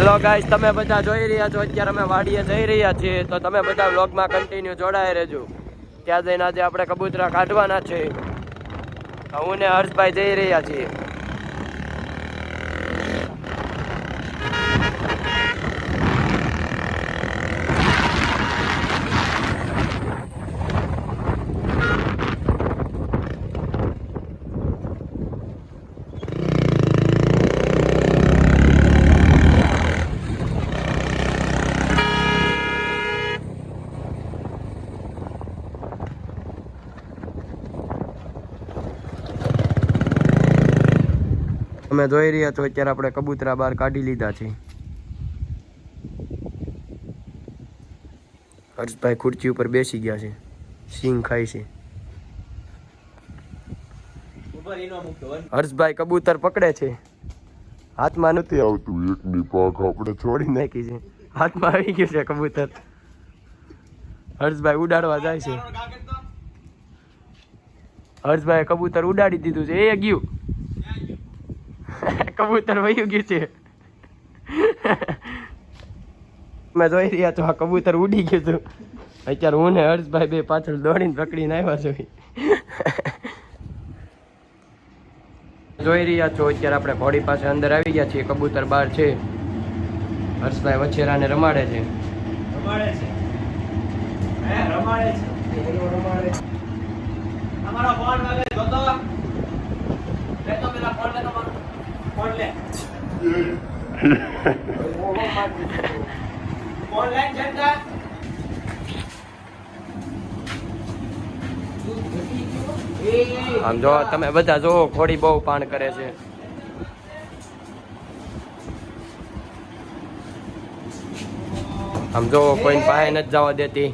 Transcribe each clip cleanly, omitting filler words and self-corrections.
Hello guys, તમે બધા જોઈ રહ્યા છો અત્યારે અમે વાડીએ જઈ રહ્યા છીએ, તો તમે બધા વ્લોગમાં કન્ટિન્યુ જોડાઈ રહેજો. ત્યાં જઈને આજે આપણે કબૂતરા કાઢવાના છે. હું ને હર્ષભાઈ જઈ રહ્યા છીએ. તમે જોઈ રહ્યા છો અત્યારે આપણે કબૂતરા બહાર કાઢી લીધા છે. હર્ષભાઈ ખુરચી ઉપર બેસી ગયા છે, સિંગ ખાય છે. હર્ષભાઈ કબૂતર પકડે છે, હાથમાં નથી આવતું. એકની પાંખ આપણે છોડી નાખી છે, હાથમાં આવી ગયું છે કબૂતર. હર્ષભાઈ ઉડાડવા જાય છે. હર્ષભાઈ કબૂતર ઉડાડી દીધું છે. એ ગયું કબૂતર વયું ગયું છે. મેં જોઈ રહ્યા છો આ કબૂતર ઉડી ગયું હતું. અત્યારે હું ને હર્ષભાઈ બે પાછળ દોડીને પકડીને આવ્યા છો. જોઈ રહ્યા છો અત્યારે આપણે ઘોડી પાસે અંદર આવી ગયા છીએ. કબૂતર બહાર છે. હર્ષભાઈ વછેરાને રમાડે છે. અમારો ફોન વાગે જોતો લે તો પેલા ફોન લે તમારો ફોન લે ફોન લે જંડા. આમ જો તમે બધા જો ઘોડી બહુ પાણ કરે છે. આમ જો કોઈ પાસે નથી જવા દેતી.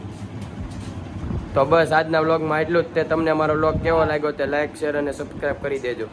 તો બસ આજના વ્લોગમાં એટલું જ. તે તમને અમારો વ્લોગ કેવો લાગ્યો તે લાઈક, શેર અને સબસ્ક્રાઈબ કરી દેજો.